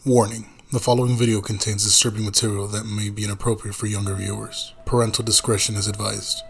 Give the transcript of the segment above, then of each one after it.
Warning: the following video contains disturbing material that may be inappropriate for younger viewers. Parental discretion is advised.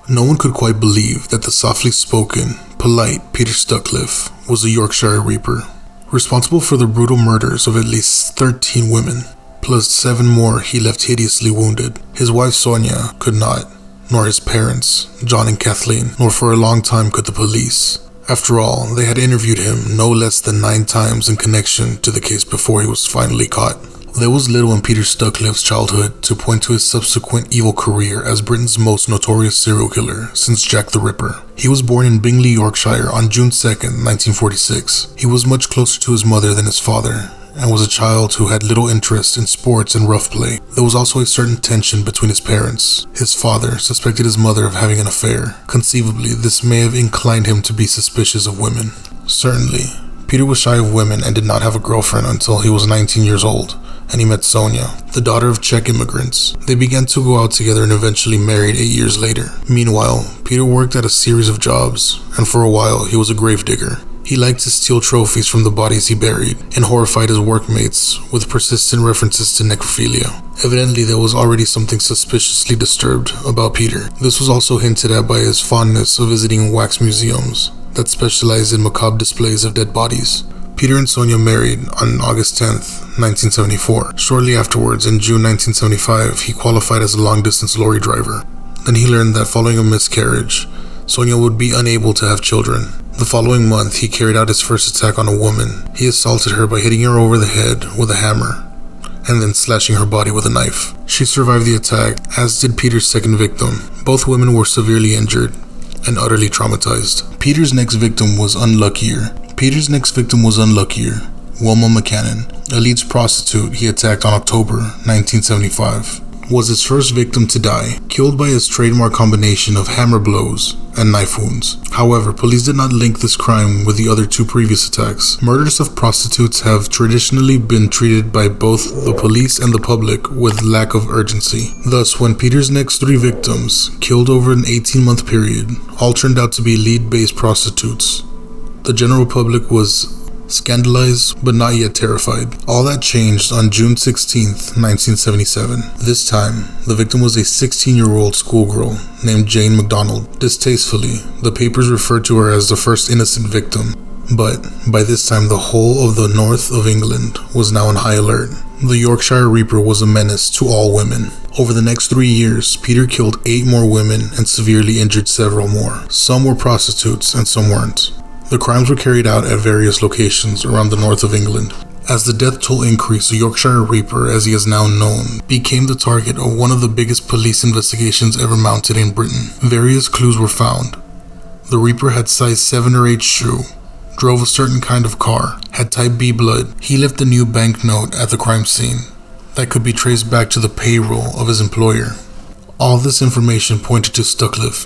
No one could quite believe that the softly spoken, polite Peter Sutcliffe was a Yorkshire Reaper, responsible for the brutal murders of at least 13 women, plus 7 more he left hideously wounded. His wife Sonia could not, nor his parents, John and Kathleen, nor for a long time could the police. After all, they had interviewed him no less than 9 times in connection to the case before he was finally caught. There was little in Peter Sutcliffe's childhood to point to his subsequent evil career as Britain's most notorious serial killer since Jack the Ripper. He was born in Bingley, Yorkshire on June 2nd, 1946. He was much closer to his mother than his father, and was a child who had little interest in sports and rough play. There was also a certain tension between his parents. His father suspected his mother of having an affair. Conceivably, this may have inclined him to be suspicious of women. Certainly, Peter was shy of women and did not have a girlfriend until he was 19 years old. And he met Sonia, the daughter of Czech immigrants. They began to go out together and eventually married 8 years later. Meanwhile, Peter worked at a series of jobs, and for a while he was a gravedigger. He liked to steal trophies from the bodies he buried, and horrified his workmates with persistent references to necrophilia. Evidently, there was already something suspiciously disturbed about Peter. This was also hinted at by his fondness of visiting wax museums that specialized in macabre displays of dead bodies. Peter and Sonia married on August 10th, 1974. Shortly afterwards, in June 1975, he qualified as a long-distance lorry driver. Then he learned that following a miscarriage, Sonia would be unable to have children. The following month, he carried out his first attack on a woman. He assaulted her by hitting her over the head with a hammer, and then slashing her body with a knife. She survived the attack, as did Peter's second victim. Both women were severely injured and utterly traumatized. Peter's next victim was unluckier. Wilma McCannon, a Leeds prostitute he attacked on October 1975, was his first victim to die, killed by his trademark combination of hammer blows and knife wounds. However, police did not link this crime with the other 2 previous attacks. Murders of prostitutes have traditionally been treated by both the police and the public with lack of urgency. Thus, when Peter's next 3 victims, killed over an 18-month period, all turned out to be lead-based prostitutes, the general public was scandalized but not yet terrified. All that changed on June 16th, 1977. This time, the victim was a 16-year-old schoolgirl named Jane MacDonald. Distastefully, the papers referred to her as the first innocent victim. But by this time, the whole of the north of England was now on high alert. The Yorkshire Reaper was a menace to all women. Over the next 3 years, Peter killed 8 more women and severely injured several more. Some were prostitutes and some weren't. The crimes were carried out at various locations around the north of England. As the death toll increased, the Yorkshire Reaper, as he is now known, became the target of one of the biggest police investigations ever mounted in Britain. Various clues were found. The Reaper had size 7 or 8 shoe, drove a certain kind of car, had type B blood. He left a new banknote at the crime scene that could be traced back to the payroll of his employer. All this information pointed to Sutcliffe,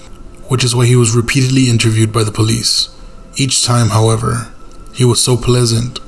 which is why he was repeatedly interviewed by the police. Each time, however, he was so pleasant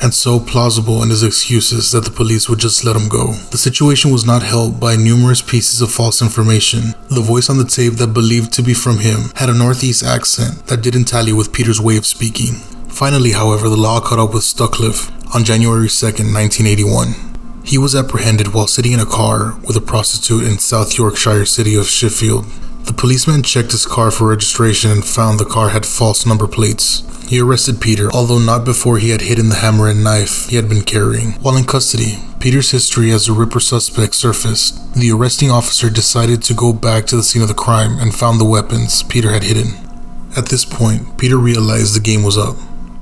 and so plausible in his excuses that the police would just let him go. The situation was not helped by numerous pieces of false information. The voice on the tape that believed to be from him had a northeast accent that didn't tally with Peter's way of speaking. Finally, however, the law caught up with Sutcliffe on January 2nd, 1981. He was apprehended while sitting in a car with a prostitute in South Yorkshire city of Sheffield. The policeman checked his car for registration and found the car had false number plates. He arrested Peter, although not before he had hidden the hammer and knife he had been carrying. While in custody, Peter's history as a Ripper suspect surfaced. The arresting officer decided to go back to the scene of the crime and found the weapons Peter had hidden. At this point, Peter realized the game was up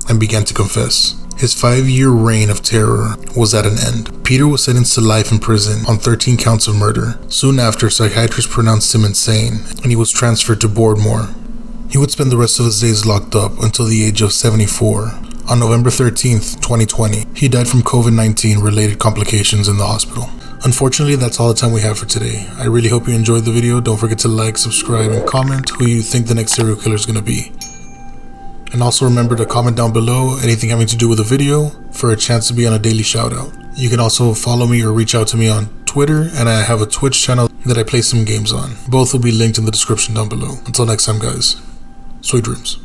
and began to confess. His 5-year reign of terror was at an end. Peter was sentenced to life in prison on 13 counts of murder. Soon after, psychiatrists pronounced him insane, and he was transferred to Boardmore. He would spend the rest of his days locked up until the age of 74, on November 13th, 2020. He died from COVID-19 related complications in the hospital. Unfortunately, that's all the time we have for today. I really hope you enjoyed the video. Don't forget to like, subscribe, and comment who you think the next serial killer is going to be. And also remember to comment down below anything having to do with the video for a chance to be on a daily shout out. You can also follow me or reach out to me on Twitter, and I have a Twitch channel that I play some games on. Both will be linked in the description down below. Until next time, guys, sweet dreams.